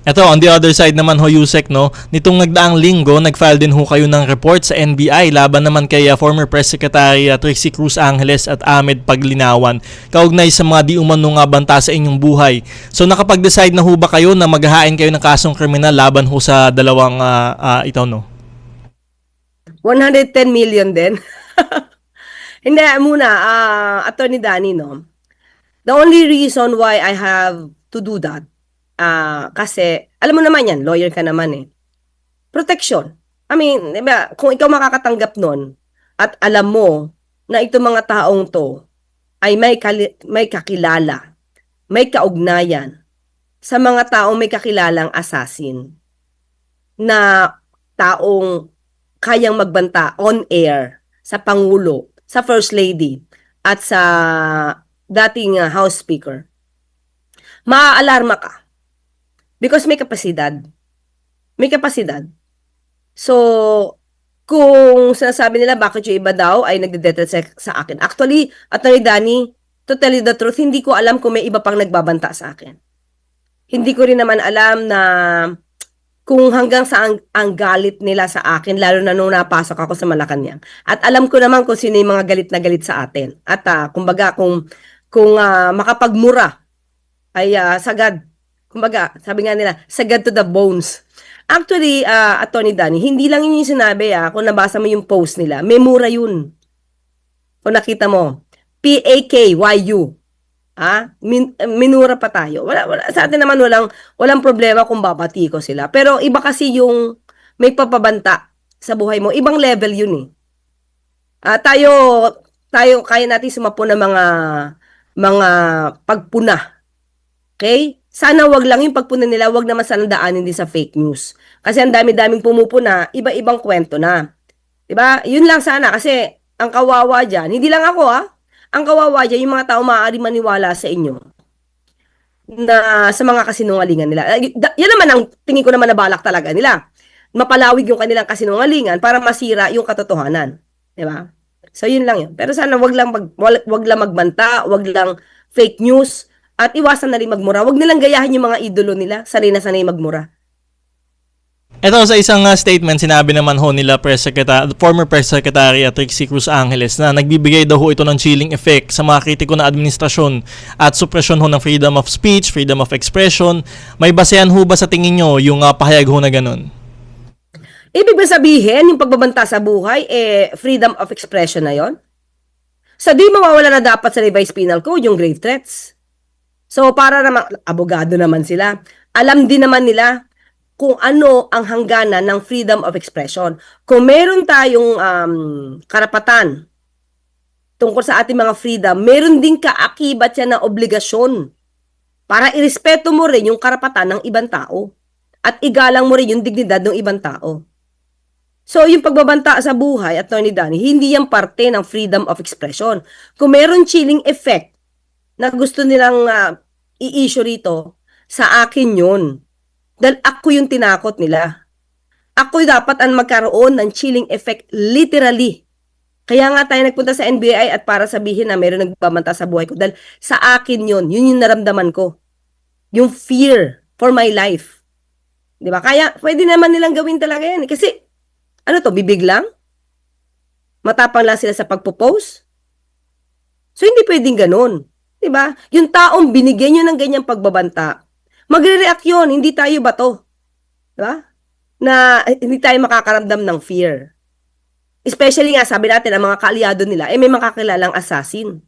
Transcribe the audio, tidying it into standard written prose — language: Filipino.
Eto, on the other side naman ho, Yusek, no, nitong nagdaang linggo, nag-file din ho kayo ng report sa NBI laban naman kay former Press Secretary Trixie Cruz Angeles at Ahmed Paglinawan, kaugnay sa mga di umano nga banta sa inyong buhay. So nakapag-decide na ho ba kayo na maghahain kayo ng kasong kriminal laban ho sa dalawang ito, no? 110 million din. Hindi, muna, Attorney Danny, no? The only reason why I have to do that, kasi, alam mo naman yan, lawyer ka naman eh. Protection. I mean, diba, kung ikaw makakatanggap nun, at alam mo na itong mga taong to ay may kakilala, may kaugnayan sa mga taong may kakilalang assassin na taong kayang magbanta on air sa Pangulo, sa First Lady, at sa dating House Speaker, maaalarma ka. Because may kapasidad. May kapasidad. So, kung sinasabi nila bakit yung iba daw ay nagde-threat sa akin. Actually, Attorney Danny, to tell you the truth, hindi ko alam kung may iba pang nagbabanta sa akin. Hindi ko rin naman alam na kung hanggang saan ang galit nila sa akin, lalo na nung napasok ako sa Malacanang. At alam ko naman kung sino yung mga galit na galit sa atin. At kumbaga, kung makapagmura ay sagad. Kumbaga, sabi nga nila, sagad to the bones. Actually, Attorney Danny, hindi lang yun yung sinabi, kung nabasa mo yung post nila, may mura yun. Kung nakita mo, PAKYU. Minura pa tayo. Sa atin naman walang problema kung babati ko sila. Pero iba kasi yung may papabanta sa buhay mo. Ibang level yun eh. Tayo kaya natin sumapo ng mga pagpuna. Okay? Sana wag lang yung pagpuna nila, wag naman sana daanin din sa fake news. Kasi ang dami-daming pumupuna, iba-ibang kwento na. 'Di ba? Yun lang sana kasi ang kawawa diyan, hindi lang ako ang kawawa diyan yung mga tao maaari maniwala sa inyo na sa mga kasinungalingan nila. Yan naman ang tingin ko naman na balak talaga nila. Mapalawig yung kanilang kasinungalingan para masira yung katotohanan. 'Di ba? So yun lang yun. Pero sana wag lang magbanta, wag lang fake news. At iwasan na rin magmura. Huwag nilang gayahin yung mga idolo nila. Sanay na sanay magmura. Ito sa isang statement, sinabi naman ho nila former Press Secretary Trixie Cruz Angeles na nagbibigay daw ho ito ng chilling effect sa mga kritiko na administrasyon at supresyon ho ng freedom of speech, freedom of expression. May basehan ho ba sa tingin nyo yung pahayag ho na ganun? Ibig ba sabihin, yung pagbabanta sa buhay, freedom of expression na yon? So, di mawawala na dapat sa revised penal code yung grave threats. So, para naman, abogado naman sila. Alam din naman nila kung ano ang hangganan ng freedom of expression. Kung meron tayong karapatan tungkol sa ating mga freedom, meron din kaakibat yan na obligasyon para irespeto mo rin yung karapatan ng ibang tao at igalang mo rin yung dignidad ng ibang tao. So, yung pagbabanta sa buhay, Attorney Danny, hindi yan parte ng freedom of expression. Kung meron chilling effect na gusto nilang i-issue rito, sa akin yun. Dahil ako yung tinakot nila. Ako dapat ang magkaroon ng chilling effect literally. Kaya nga tayo nagpunta sa NBI at para sabihin na meron nagbabanta sa buhay ko. Dahil sa akin yun yung naramdaman ko. Yung fear for my life. Diba? Kaya pwede naman nilang gawin talaga yan. Kasi, ano to, bibig lang? Matapang lang sila sa pagpo-post? So, hindi pwedeng ganun. Diba? Yung taong binigyan nyo ng ganyang pagbabanta, magre-react yun, hindi tayo bato. Diba? Na hindi tayo makakaramdam ng fear. Especially nga, sabi natin, ang mga kaalyado nila, may makakilalang assassin.